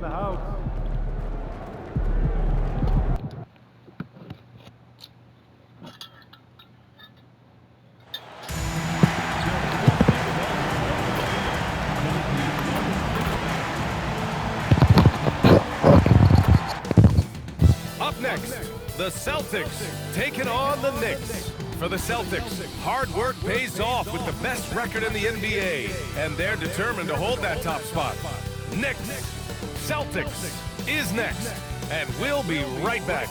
the house. Up next, the Celtics taking on the Knicks. For the Celtics, hard work pays off with the best record in the NBA, and they're determined to hold that top spot. Knicks, Celtics is next, and we'll be right back.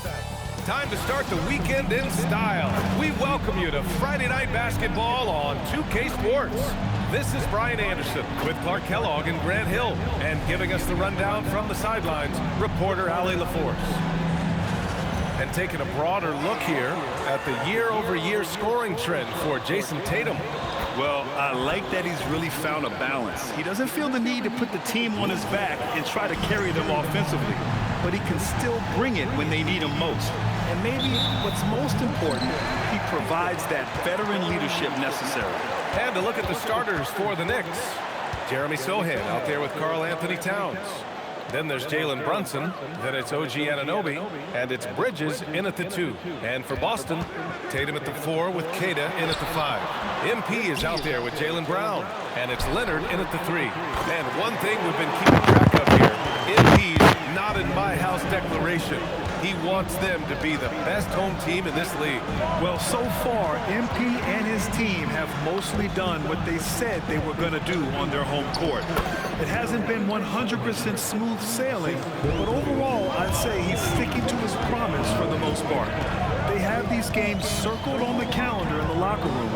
Time to start the weekend in style. We welcome you to Friday Night Basketball on 2K Sports. This is Brian Anderson with Clark Kellogg and Grant Hill, and giving us the rundown from the sidelines, reporter Allie LaForce. And taking a broader look here at the year-over-year scoring trend for Jason Tatum. Well, I like that he's really found a balance. He doesn't feel the need to put the team on his back and try to carry them offensively, but he can still bring it when they need him most. And maybe what's most important, he provides that veteran leadership necessary. And to look at the starters for the Knicks. Jeremy Sohan out there with Karl Anthony Towns. Then there's Jalen Brunson, then it's OG Anunoby, and it's Bridges in at the 2. And for Boston, Tatum at the 4 with Queta in at the 5. MP is out there with Jaylen Brown, and it's Leonard in at the 3. And one thing we've been keeping track of here, MP's not in my house declaration. He wants them to be the best home team in this league. Well, so far, MP and his team have mostly done what they said they were going to do on their home court. It hasn't been 100% smooth sailing, but overall, I'd say he's sticking to his promise for the most part. They have these games circled on the calendar in the locker room,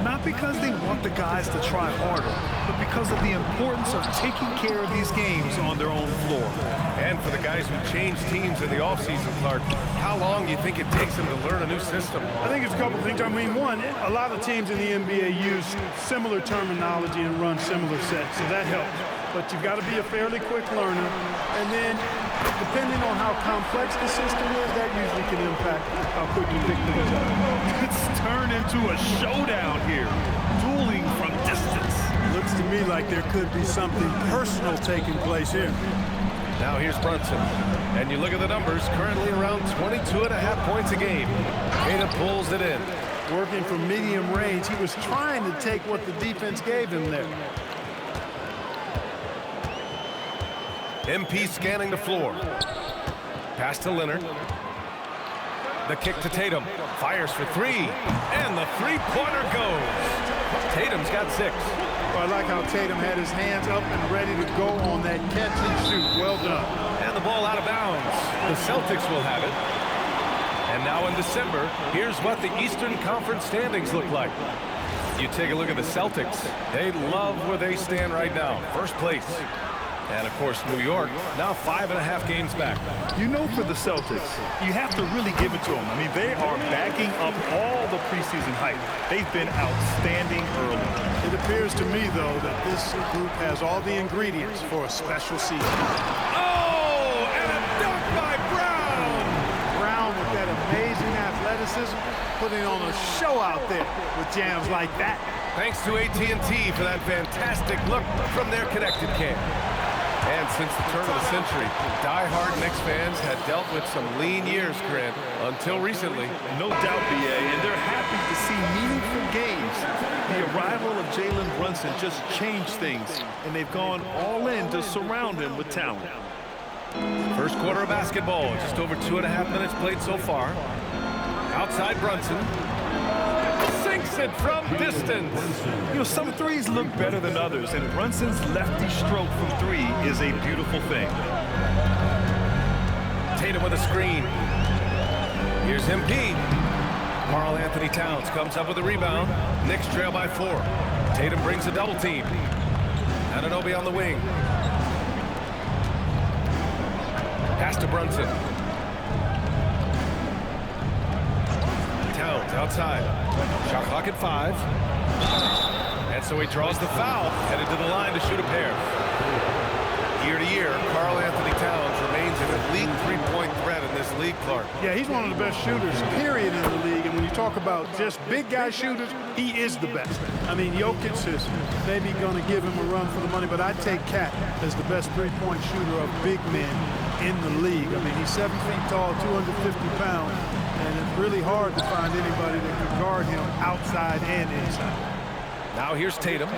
not because they want the guys to try harder, but because of the importance of taking care of these games on their own floor. And for the guys who change teams in the offseason, Clark, how long do you think it takes them to learn a new system? I think it's a couple things. I mean, one, a lot of teams in the NBA use similar terminology and run similar sets, so that helps. But you've got to be a fairly quick learner. And then, depending on how complex the system is, that usually can impact how quick you pick things up. It's turned into a showdown here, dueling from distance. Looks to me like there could be something personal taking place here. Now here's Brunson. And you look at the numbers, currently around 22.5 points a game. Queta pulls it in. Working from medium range, he was trying to take what the defense gave him there. MP scanning the floor. Pass to Leonard. The kick to Tatum. Fires for 3. And the three-pointer goes. Tatum's got 6. Well, I like how Tatum had his hands up and ready to go on that catch and shoot. Well done. And the ball out of bounds. The Celtics will have it. And now in December, here's what the Eastern Conference standings look like. You take a look at the Celtics. They love where they stand right now. First place. And, of course, New York, now 5.5 games back. You know, for the Celtics, you have to really give it to them. I mean, they are backing up all the preseason hype. They've been outstanding early. It appears to me, though, that this group has all the ingredients for a special season. Oh, and a dunk by Brown! Brown with that amazing athleticism, putting on a show out there with jams like that. Thanks to AT&T for that fantastic look from their connected cam. And since the turn of the century, die-hard Knicks fans had dealt with some lean years, Grant, until recently. No doubt, BA, and they're happy to see meaningful games. The arrival of Jalen Brunson just changed things, and they've gone all in to surround him with talent. First quarter of basketball, just over 2.5 minutes played so far. Outside Brunson. Sinks it from distance. You know, some threes look better than others, and Brunson's lefty stroke from 3 is a beautiful thing. Tatum with a screen. Here's MP. Karl Anthony Towns comes up with a rebound. Knicks trail by 4. Tatum brings a double team. Anunoby on the wing. Pass to Brunson. Towns outside. Shot clock at 5. And so he draws the foul, headed to the line to shoot a pair. Year to year, Karl Anthony Towns remains an elite three-point threat in this this league, Clark. Yeah, he's one of the best shooters, period, in the league. And when you talk about just big guy shooters, he is the best. I mean, Jokic is maybe going to give him a run for the money, but I'd take Cat as the best three-point shooter of big men in the league. I mean, he's 7 feet tall, 250 pounds, and it's really hard to find anybody that can guard him outside and inside. Now here's Tatum.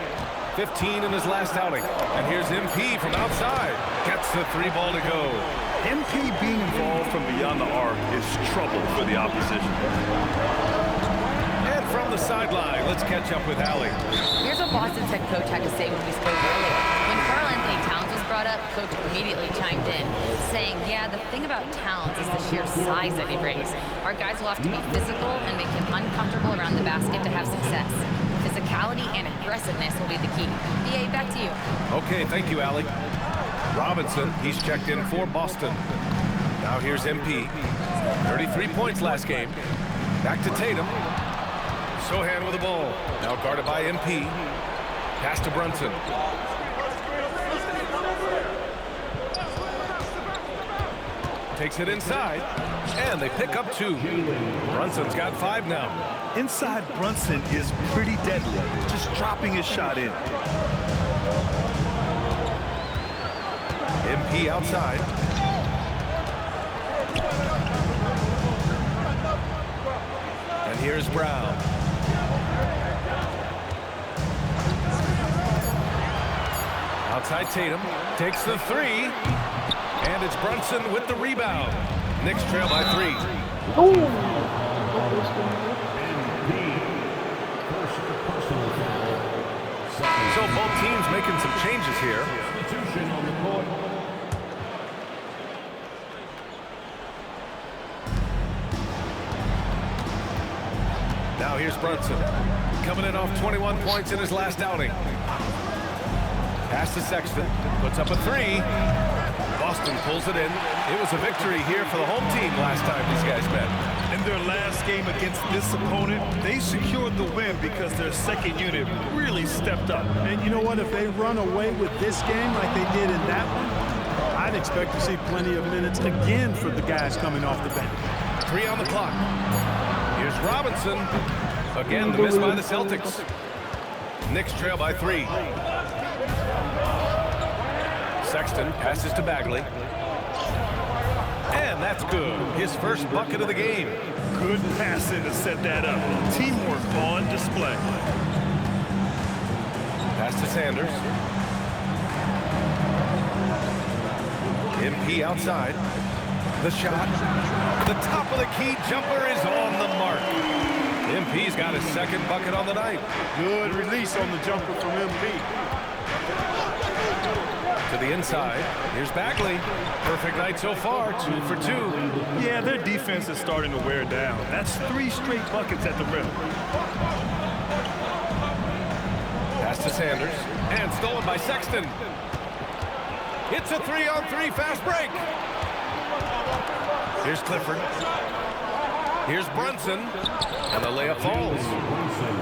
15 in his last outing. And here's MP from outside. Gets the 3 ball to go. MP being involved from beyond the arc is trouble for the opposition. And from the sideline, let's catch up with Allie. Here's what Boston's head coach had to say when we spoke earlier. When Karl Anthony Towns was brought up, coach immediately chimed in, saying, yeah, the thing about Towns is the sheer size that he brings. Our guys will have to be physical and make him uncomfortable around the basket to have success. Physicality and aggressiveness will be the key. BA, back to you. Okay, thank you, Allie. Robinson, he's checked in for Boston. Now here's MP. 33 points last game. Back to Tatum. Sohan with the ball. Now guarded by MP. Pass to Brunson. Takes it inside. And they pick up 2. Brunson's got 5 now. Inside Brunson is pretty deadly, just dropping his shot in. MP outside. And here's Brown. Outside Tatum. Takes the 3. And it's Brunson with the rebound. Knicks trail by 3. So both teams making some changes here. Now here's Brunson. Coming in off 21 points in his last outing. Pass to Sexton. Puts up a 3. Boston pulls it in. It was a victory here for the home team last time these guys met. In their last game against this opponent, they secured the win because their second unit really stepped up. And you know what? If they run away with this game like they did in that one, I'd expect to see plenty of minutes again for the guys coming off the bench. 3 on the clock. Here's Robinson. Again, the miss by the Celtics. Knicks trail by 3. Sexton passes to Bagley. And that's good. His first bucket of the game. Good passing to set that up. Teamwork on display. Pass to Sanders. MP outside. The shot. The top of the key jumper is on the mark. MP's got his second bucket on the night. Good release on the jumper from MP. To the inside. Here's Bagley. Perfect night so far. 2 for 2. Yeah, their defense is starting to wear down. That's 3 straight buckets at the rim. Pass to Sanders. And stolen by Sexton. It's a 3-on-3 fast break. Here's Clifford. Here's Brunson. And the layup falls.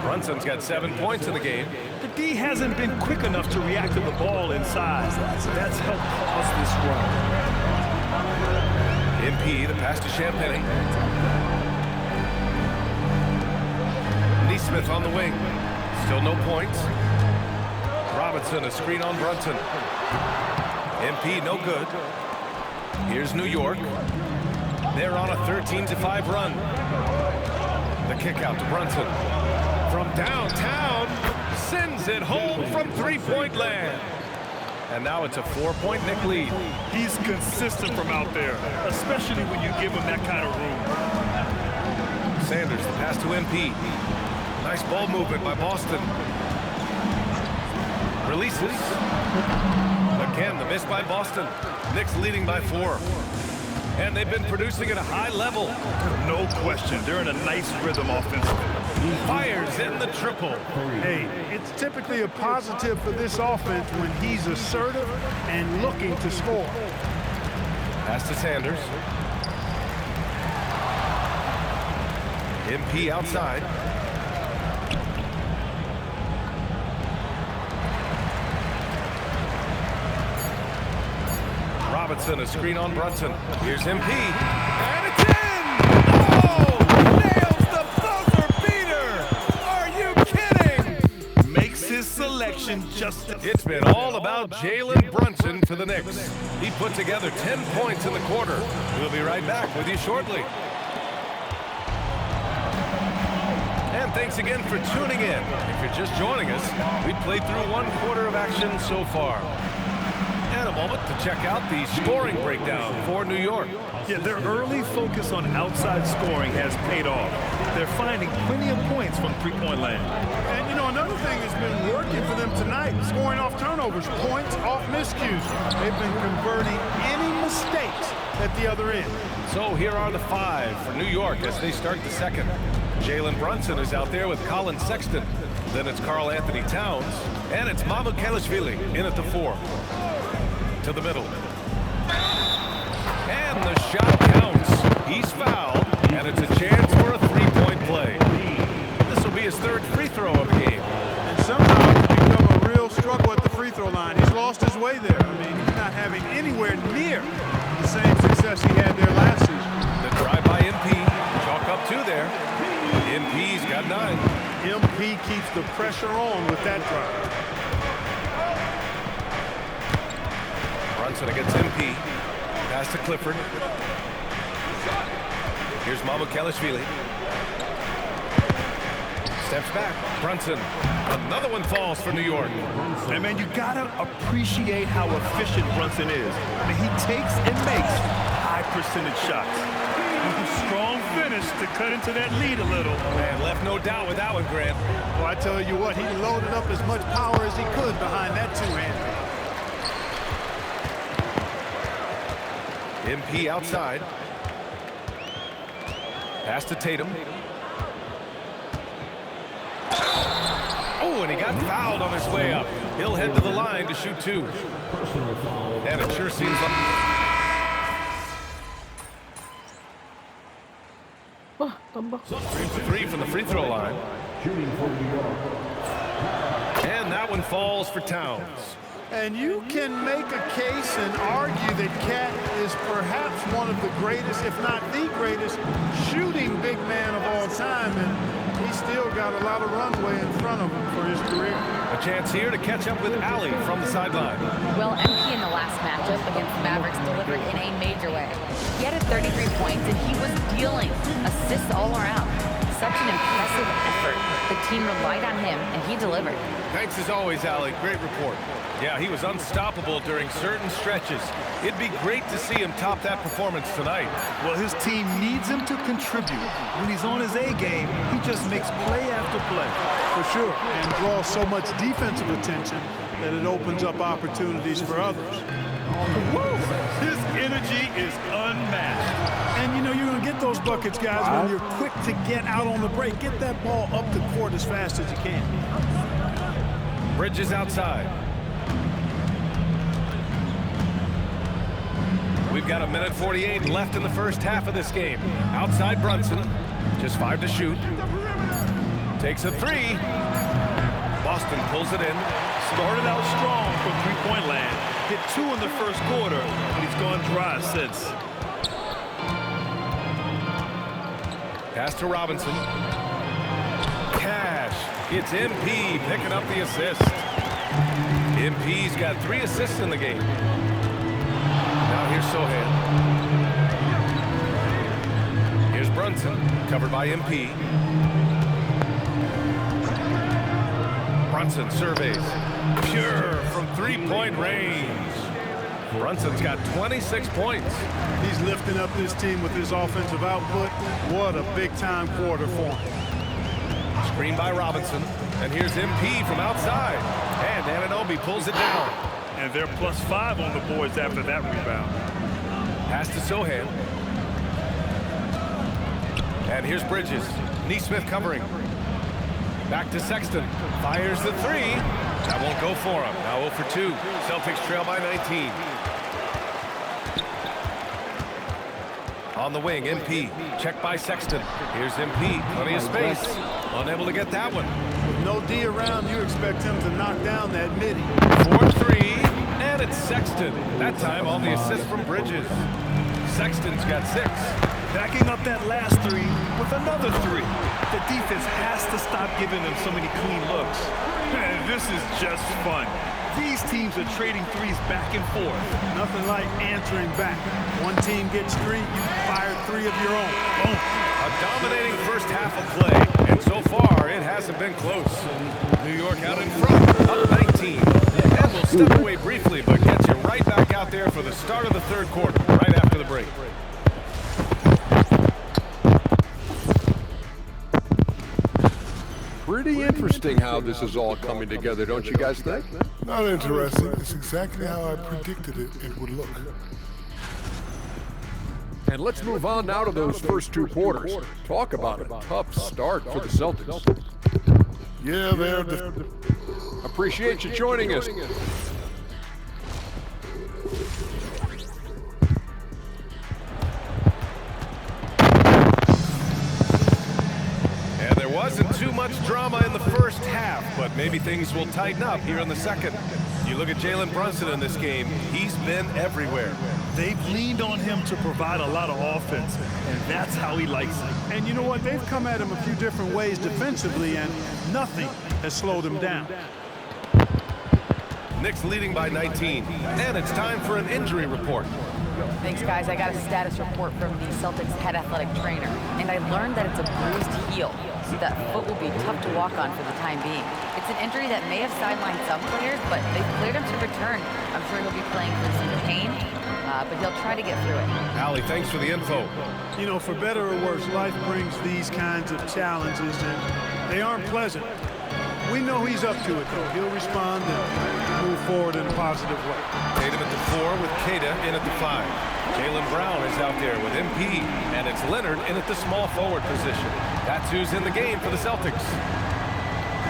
Brunson's got 7 points in the game. The D hasn't been quick enough to react to the ball inside. That's helped cause this run. MP, the pass to Champagny. Neesmith on the wing. Still no points. Robinson, a screen on Brunson. MP, no good. Here's New York. They're on a 13-5 run. The kick out to Brunson. From downtown, sends it home from three-point land. And now it's a 4-point Knick lead. He's consistent from out there, especially when you give him that kind of room. Sanders, the pass to MP. Nice ball movement by Boston. Releases. Again, the miss by Boston. Knicks leading by 4. And they've been producing at a high level. No question. They're in a nice rhythm offensively. Fires in the triple. Hey, it's typically a positive for this offense when he's assertive and looking to score. Pass to Sanders. MP outside. Robinson, a screen on Brunson. Here's MP. And possession just... It's been all about Jalen Brunson for the Knicks. He put together 10 points in the quarter. We'll be right back with you shortly. And thanks again for tuning in. If you're just joining us, we played through one quarter of action so far. And a moment to check out the scoring breakdown for New York. Yeah, their early focus on outside scoring has paid off. They're finding plenty of points from three-point land. And, you know, another thing that's been working for them tonight, scoring off turnovers, points off miscues. They've been converting any mistakes at the other end. So here are the 5 for New York as they start the second. Jalen Brunson is out there with Colin Sexton. Then it's Karl Anthony Towns. And it's Mamu Kelishvili in at the 4. To the middle. And the shot counts. He's fouled, and it's a chance for a three-point play. This will be his 3rd free throw of the game. And somehow it's become a real struggle at the free throw line. He's lost his way there. I mean, he's not having anywhere near the same success he had there last season. The drive by MP. Chalk up 2 there. MP's got 9. MP keeps the pressure on with that drive. Brunson against MP. Pass to Clifford. Here's Mamu Kelishvili. Steps back. Brunson. Another one falls for New York. And, man, you got to appreciate how efficient Brunson is. I mean, he takes and makes high-percentage shots. Strong finish to cut into that lead a little. Man, left no doubt with that one, Grant. Well, I tell you what, he loaded up as much power as he could behind that two-hander. MP outside. Pass to Tatum. Oh, and he got fouled on his way up. He'll head to the line to shoot 2. And it sure seems like... 3 for 3 from the free throw line. And that one falls for Towns. And you can make a case and argue that Cat is perhaps one of the greatest, if not the greatest, shooting big man of all time. And he's still got a lot of runway in front of him for his career. A chance here to catch up with Allie from the sideline. Well, MP in the last matchup against the Mavericks delivered in a major way. He had 33 points, and he was dealing assists all around. Such an impressive effort. The team relied on him, and he delivered. Thanks as always, Allie. Great report. Yeah, he was unstoppable during certain stretches. It'd be great to see him top that performance tonight. Well, his team needs him to contribute. When he's on his A game, he just makes play after play. For sure, and draws so much defensive attention that it opens up opportunities for others. His energy is unmatched. And, you know, you're going to get those buckets, guys, when you're quick to get out on the break. Get that ball up the court as fast as you can. Bridges outside. We've got 1:48 left in the first half of this game. Outside Brunson, just 5 to shoot. Takes a 3. Boston pulls it in. Started out strong from three-point land. Hit 2 in the first quarter, but he's gone dry since. Pass to Robinson. Cash. It's MP picking up the assist. MP's got 3 assists in the game. Now here's Sohan. Here's Brunson, covered by MP. Brunson surveys. Pure from three-point range. Brunson's got 26 points. He's lifting up this team with his offensive output. What a big-time quarter for him. Screen by Robinson. And here's MP from outside. And Anunoby pulls it down. And they're +5 on the boards after that rebound. Pass to Sohan. And here's Bridges. Neesmith covering. Back to Sexton. Fires the 3. That won't go for him. Now 0 for 2. Celtics trail by 19. On the wing, MP. Checked by Sexton. Here's MP. Plenty of space. Unable to get that one. With no D around, you expect him to knock down that midi. 4-3. And it's Sexton. That time on the assist from Bridges. Sexton's got 6. Backing up that last three with another three. The defense has to stop giving them so many clean looks. Man, this is just fun. These teams are trading threes back and forth. Nothing like answering back. One team gets three, you fire three of your own. Boom. A dominating first half of play, and so far it hasn't been close. New York out in front, up 19. And we'll step away briefly, but get you right back out there for the start of the third quarter, right after the break. Pretty interesting how this is all coming together, don't you guys think? Not interesting. It's exactly how I predicted it would look. And let's move on now to those first two quarters. Talk about a tough start for the Celtics. Yeah, they're Appreciate you joining us. And there wasn't too much drama in the first half, but maybe things will tighten up here in the second. You look at Jalen Brunson in this game, he's been everywhere. They've leaned on him to provide a lot of offense, and that's how he likes it. And you know what? They've come at him a few different ways defensively, and nothing has slowed him down. Knicks leading by 19, and it's time for an injury report. Thanks, guys. I got a status report from the Celtics head athletic trainer, and I learned that it's a bruised heel, so that foot will be tough to walk on for the time being. It's an injury that may have sidelined some players, but they've cleared him to return. I'm sure he'll be playing through some pain, but he'll try to get through it. Allie, thanks for the info. You know, for better or worse, life brings these kinds of challenges, and they aren't pleasant. We know he's up to it, though. He'll respond and move forward in a positive way. Tatum at the 4 with Kata in at the 5. Jaylen Brown is out there with MP, and it's Leonard in at the small forward position. That's who's in the game for the Celtics.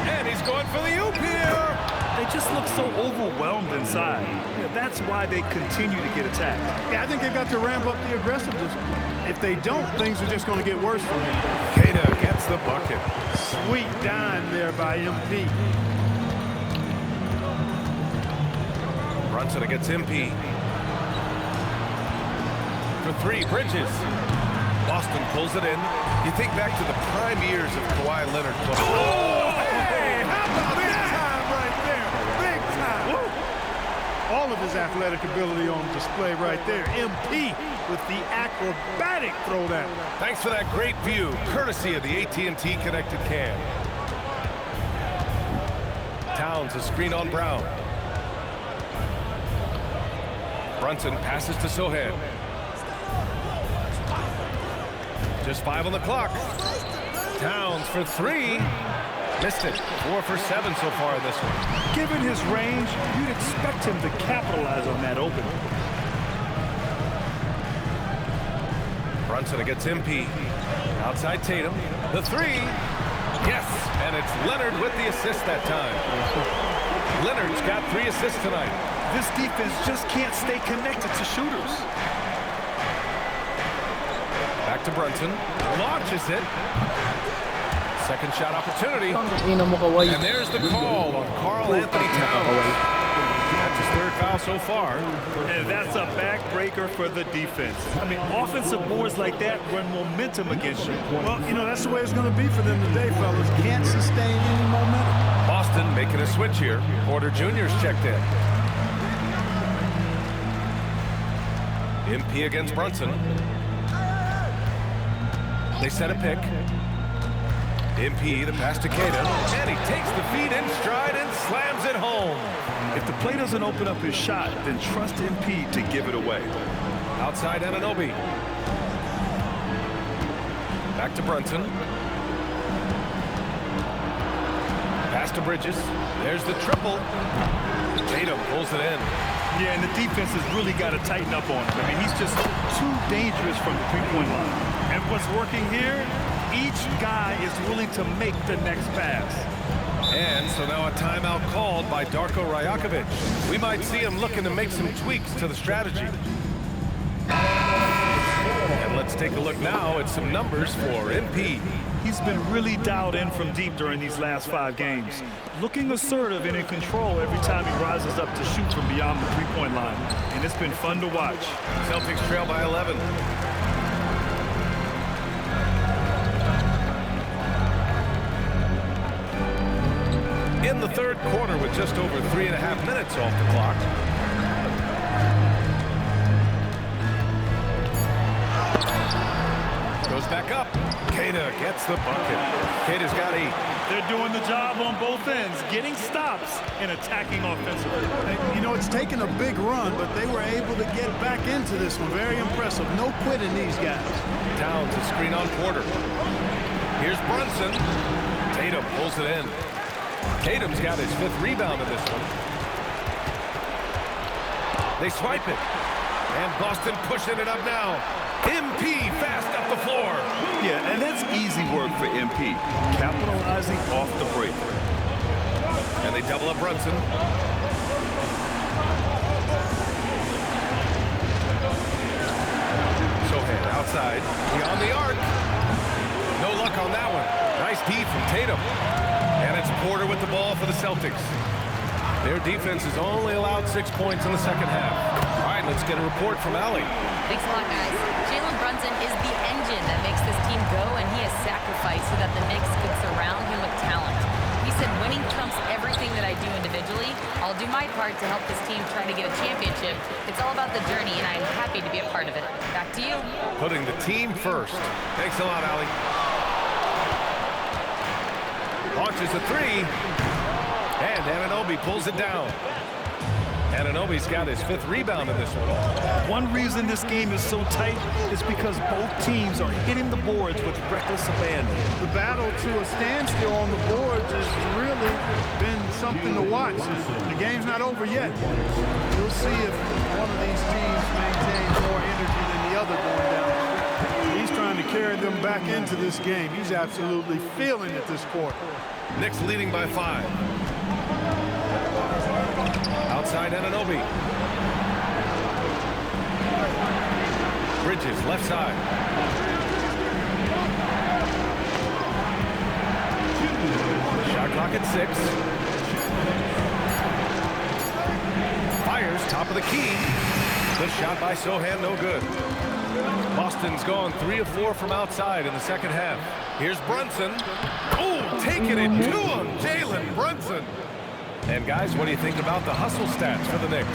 And he's going for the oop here. They just look so overwhelmed inside. Yeah, that's why they continue to get attacked. Yeah, I think they've got to ramp up the aggressiveness. If they don't, things are just going to get worse for him. Kata gets the bucket. Sweet dime there by MP. Brunson against MP. For 3, Bridges. Boston pulls it in. You think back to the prime years of Kawhi Leonard. Oh, hey, how about big time right there? Big time. Woo. All of his athletic ability on display right there. MP with the acrobatic throwdown. Thanks for that great view, courtesy of the AT&T connected cam. Towns a screen on Brown. Brunson passes to Sohan. Just 5 on the clock. Towns for 3. Missed it. 4 for 7 so far in this one. Given his range, you'd expect him to capitalize on that opening. Brunson against MP. Outside Tatum. The 3. Yes, and it's Leonard with the assist that time. Leonard's got 3 assists tonight. This defense just can't stay connected to shooters. Back to Brunson. Launches it. Second shot opportunity. And there's the call on Karl Anthony Towns. That's his 3rd foul so far. And that's a backbreaker for the defense. I mean, offensive boards like that run momentum against you. Well, you know, that's the way it's going to be for them today, fellas. Can't sustain any momentum. Boston making a switch here. Porter Jr.'s checked in. MP against Brunson. They set a pick. MP, the pass to Kata, and he takes the feed in stride and slams it home. If the play doesn't open up his shot, then trust MP to give it away. Outside Anunoby. Back to Brunson. Pass to Bridges. There's the triple. Tatum pulls it in. Yeah, and the defense has really got to tighten up on him. I mean, he's just too dangerous from the three-point line. And what's working here, each guy is willing to make the next pass. And so now a timeout called by Darko Rajakovic. We might see him looking to make some tweaks to the strategy. And let's take a look now at some numbers for MP. He's been really dialed in from deep during these last 5 games. Looking assertive and in control every time he rises up to shoot from beyond the three-point line. And it's been fun to watch. Celtics trail by 11. the third quarter with just over 3.5 minutes off the clock. Goes back up. Queta gets the bucket. Queta's got 8. They're doing the job on both ends, getting stops and attacking offensively. You know, it's taken a big run, but they were able to get back into this one. Very impressive. No quitting these guys. Towns a screen on Porter. Here's Brunson. Tatum pulls it in. Tatum's got his 5th rebound in this one. They swipe it. And Boston pushing it up now. MP fast up the floor. Yeah, and that's easy work for MP, capitalizing off the break. And they double up Brunson. Sohan outside. Beyond the arc. No luck on that one. Nice D from Tatum. And it's Porter with the ball for the Celtics. Their defense has only allowed 6 points in the second half. All right, let's get a report from Allie. Thanks a lot, guys. Jalen Brunson is the engine that makes this team go, and he has sacrificed so that the Knicks could surround him with talent. He said, winning trumps everything that I do individually. I'll do my part to help this team try to get a championship. It's all about the journey, and I'm happy to be a part of it. Back to you. Putting the team first. Thanks a lot, Allie. Launches a 3. And Anunoby pulls it down. Anunoby's got his 5th rebound in this one. One reason this game is so tight is because both teams are hitting the boards with reckless abandon. The battle to a standstill on the boards has really been something to watch. The game's not over yet. You'll see if one of these teams maintains more energy than the other going down. He's trying to carry them back into this game. He's absolutely feeling it this quarter. Knicks leading by 5. Outside Anunoby. Bridges left side. Shot clock at 6. Fires top of the key. The shot by Sohan no good. Boston's gone 3 of 4 from outside in the second half. Here's Brunson. Oh, taking it to him, Jalen Brunson. And guys, what do you think about the hustle stats for the Knicks?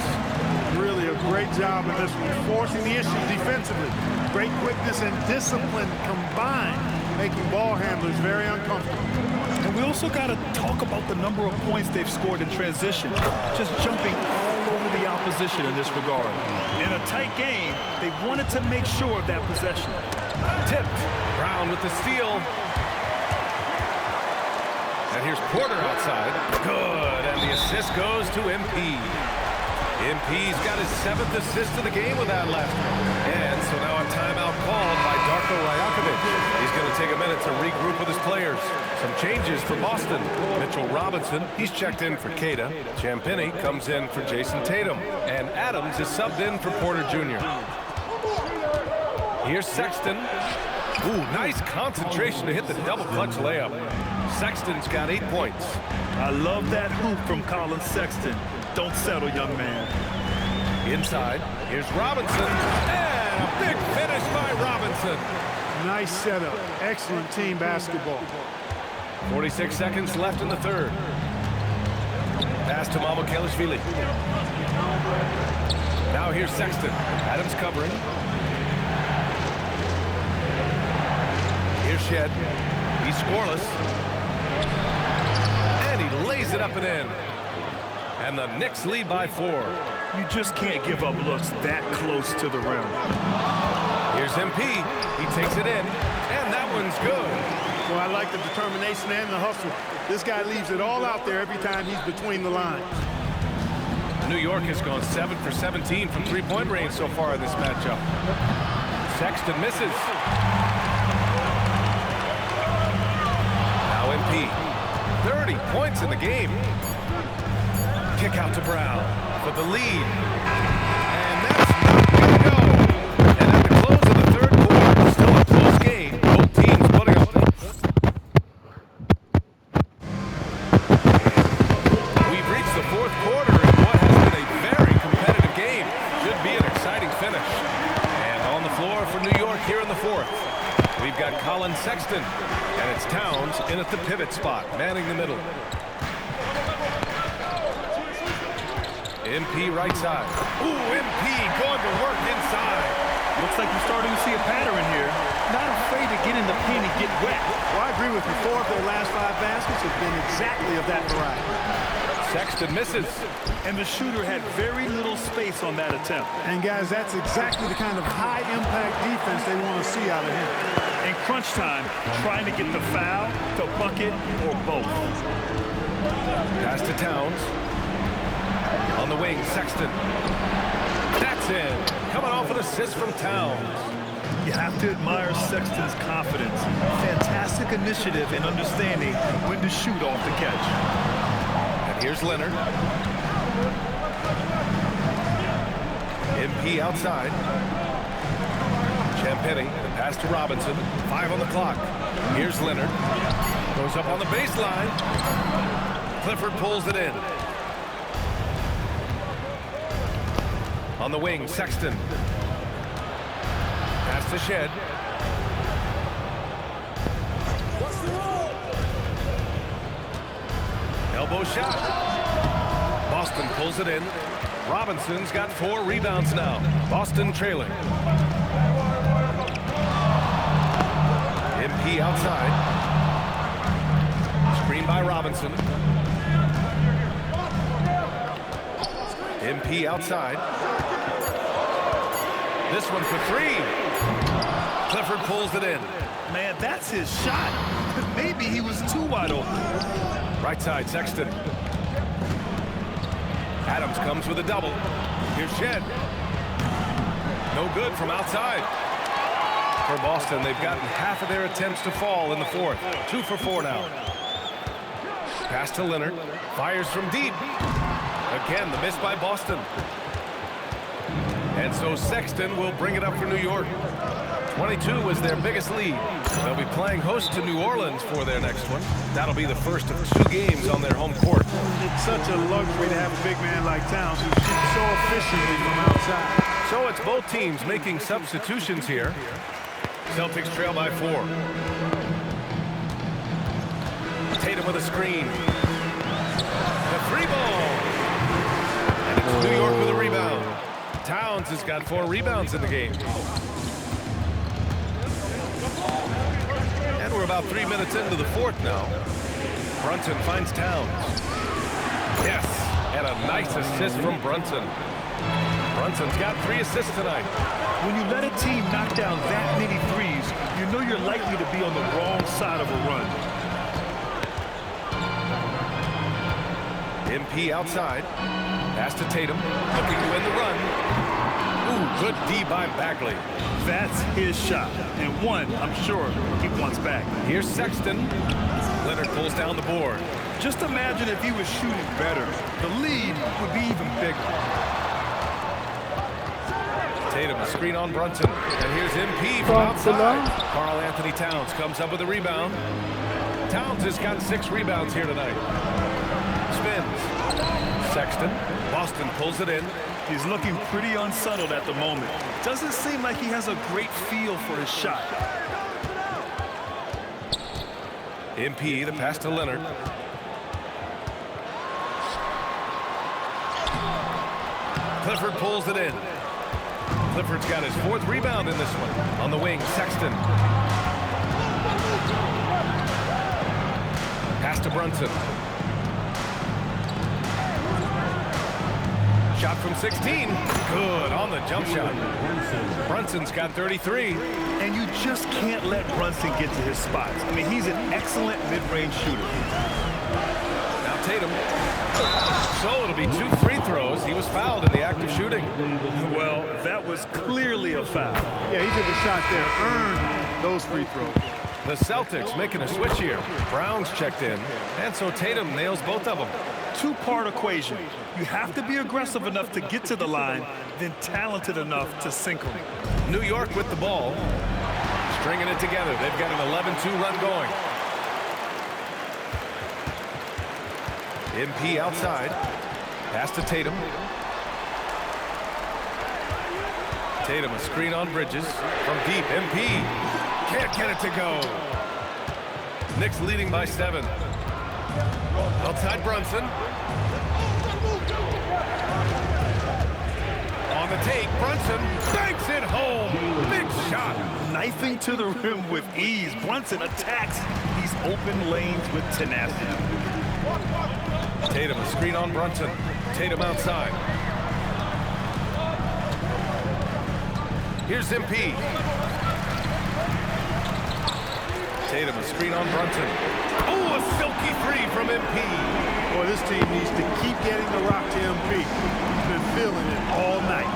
Really a great job in this one, forcing the issue defensively. Great quickness and discipline combined, making ball handlers very uncomfortable. And we also got to talk about the number of points they've scored in transition, just jumping all over the opposition in this regard. In a tight game, they wanted to make sure of that possession. Tipped. Brown with the steal. And here's Porter outside. Good. And the assist goes to MP. MP's got his 7th assist of the game with that last one. And so now a timeout called by Darko Rajakovic. He's going to take a minute to regroup with his players. Some changes for Boston. Mitchell Robinson, he's checked in for Queta. Champagnie comes in for Jason Tatum. And Adams is subbed in for Porter Jr. Here's Sexton. Ooh, nice concentration to hit the double clutch layup. Sexton's got 8 points. I love that hoop from Colin Sexton. Don't settle, young man. Inside, here's Robinson. And a big finish by Robinson. Nice setup. Excellent team basketball. 46 seconds left in the third. Pass to Mamukelashvili. Now here's Sexton. Adams covering. Here's Shed. He's scoreless. And he lays it up and in. And the Knicks lead by 4. You just can't give up looks that close to the rim. Here's MP. He takes it in. And that one's good. Well, I like the determination and the hustle. This guy leaves it all out there every time he's between the lines. New York has gone 7 for 17 from three-point range so far in this matchup. Sexton misses. Now MP. 30 points in the game. Kick out to Brown for the lead. And that's not going to go. And at the close of the third quarter, still a close game. Both teams putting up. We've reached the fourth quarter in what has been a very competitive game. Should be an exciting finish. And on the floor for New York here in the fourth, we've got Colin Sexton. And it's Towns in at the pivot spot, manning the middle. MP right side. Ooh, MP going to work inside. Looks like you're starting to see a pattern here. Not afraid to get in the paint and get wet. Well, I agree with you. 4 of their last 5 baskets have been exactly of that variety. Sexton misses. And the shooter had very little space on that attempt. And guys, that's exactly the kind of high-impact defense they want to see out of him. In crunch time, trying to get the foul, the bucket, or both. Pass to Towns. On the wing, Sexton. That's in. Coming off an assist from Towns. You have to admire Sexton's confidence. Fantastic initiative and understanding when to shoot off the catch. And here's Leonard. MP outside. Champagny, pass to Robinson. 5 on the clock. Here's Leonard. Goes up on the baseline. Clifford pulls it in. On the wing, Sexton. Pass to Shed. Elbow shot. Boston pulls it in. Robinson's got 4 rebounds now. Boston trailing. MP outside. Screen by Robinson. MP outside. This one for 3. Clifford pulls it in. Man, that's his shot. Maybe he was too wide open. Right side, Sexton. Adams comes with a double. Here's Shed. No good from outside. For Boston, they've gotten half of their attempts to fall in the 4th. 2 for 4 now. Pass to Leonard. Fires from deep. Again, the miss by Boston. And so Sexton will bring it up for New York. 22 was their biggest lead. They'll be playing host to New Orleans for their next one. That'll be the first of 2 games on their home court. It's such a luxury to have a big man like Towns who shoots so efficiently from outside. So it's both teams making substitutions here. Celtics trail by 4. Tatum with a screen. The 3 ball. And it's New York with a rebound. Towns has got 4 rebounds in the game. And we're about 3 minutes into the 4th now. Brunson finds Towns. Yes, and a nice assist from Brunson. Brunson's got 3 assists tonight. When you let a team knock down that many threes, you know you're likely to be on the wrong side of a run. MP outside. Pass to Tatum. Looking to win the run. Ooh, good D by Bagley. That's his shot, and one I'm sure he wants back. Here's Sexton. Leonard pulls down the board. Just imagine if he was shooting better. The lead would be even bigger. Tatum, a screen on Brunson. And here's MP from outside. Karl Anthony Towns comes up with a rebound. Towns has got 6 rebounds here tonight. Spins. Sexton. Boston pulls it in. He's looking pretty unsettled at the moment. Doesn't seem like he has a great feel for his shot. MP, the pass to Leonard. Clifford pulls it in. Clifford's got his 4th rebound in this one. On the wing, Sexton. Pass to Brunson. Shot from 16. Good on the jump shot. Brunson's got 33. And you just can't let Brunson get to his spots. I mean, he's an excellent mid-range shooter. Now Tatum. So it'll be 2 free throws. He was fouled in the act of shooting. Well, that was clearly a foul. Yeah, he took a shot there, earned those free throws. The Celtics making a switch here. Brown's checked in, and so Tatum nails both of them. 2-part equation. You have to be aggressive enough to get to the line, then talented enough to sink them. New York with the ball. Stringing it together. They've got an 11-2 run going. MP outside. Pass to Tatum. Tatum, a screen on Bridges. From deep, MP. Can't get it to go. Knicks leading by 7. Outside Brunson. the take. Brunson banks it home. Big shot. Knifing to the rim with ease. Brunson attacks these open lanes with tenacity. Tatum, a screen on Brunson. Tatum outside. Here's MP. Tatum, a screen on Brunson. Oh, a silky three from MP. Boy, this team needs to keep getting the rock to MP. He's been feeling it all night.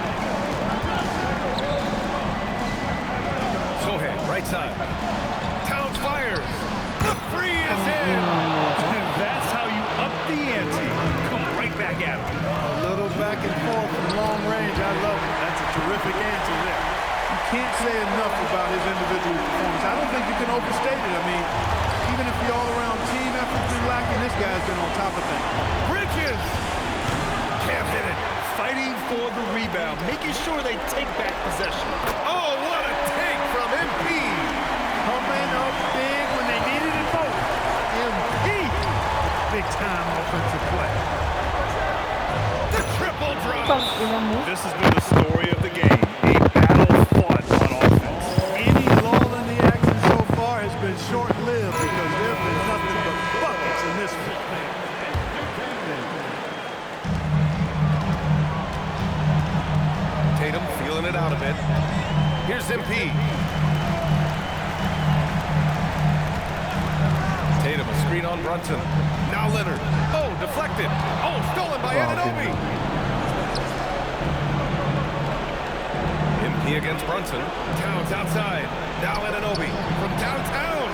Sohan, right side. Towns fires. The three is in. And that's how you up the ante. Come right back at him. A little back and forth from long range. I love it. That's a terrific answer there. You can't say enough about his individual performance. I don't think you can overstate it. I mean, even if the all-around team effort's been lacking, this guy's been on top of things. Bridges. Can't hit it. Fighting for the rebound, making sure they take back possession. Oh, what a take from MP. Coming up big when they needed it most. MP. Big-time offensive play. The triple drop. This has been the story of the game. A battle fought on offense. Any lull in the action so far has been short-lived because there have been nothing but buckets in this one. Tatum feeling it out a bit. Here's MP. Tatum, a screen on Brunson. Now Leonard. Oh, deflected. Oh, stolen by Anunoby. MP against Brunson. Towns outside. Now Anunoby from downtown.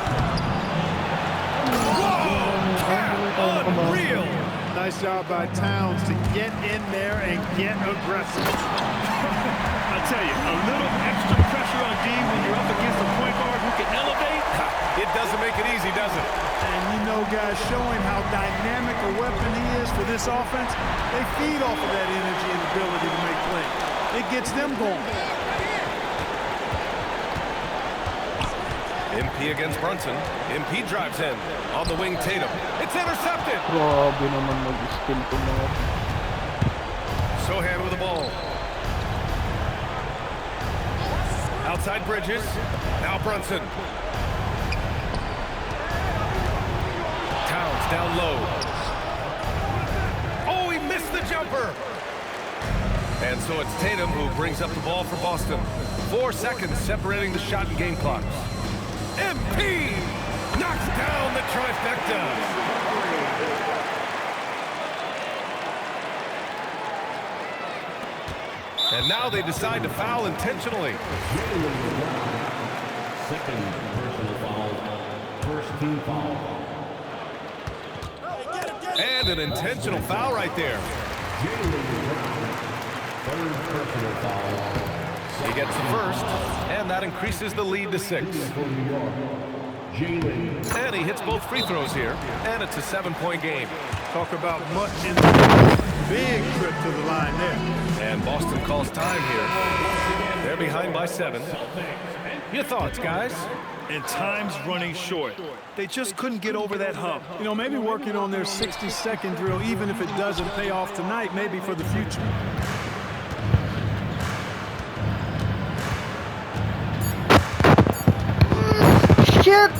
Whoa! Unreal! Nice job by Towns to get in there and get aggressive. I tell you, a little extra pressure on D when you're up against a point guard who can elevate. It doesn't make it easy, does it? And you know, guys, showing how dynamic a weapon he is for this offense, they feed off of that energy and ability to make plays. It gets them going. MP against Brunson. MP drives in. On the wing, Tatum. It's intercepted. Grabe naman mag-skill ko mga. Sohan with the ball. Outside Bridges. Now Brunson. Towns down low. Oh, he missed the jumper. And so it's Tatum who brings up the ball for Boston. 4 seconds separating the shot and game clocks. MP knocks down the trifecta. And now they decide to foul intentionally. Second personal foul. First team foul. And an intentional foul right there. Third personal foul. He gets the first, and that increases the lead to 6. And he hits both free throws here, and it's a 7-point game. Talk about much in the big trip to the line there. And Boston calls time here. They're behind by 7. Your thoughts, guys? And time's running short. They just couldn't get over that hump. You know, maybe working on their 60-second drill, even if it doesn't pay off tonight, maybe for the future. Shit!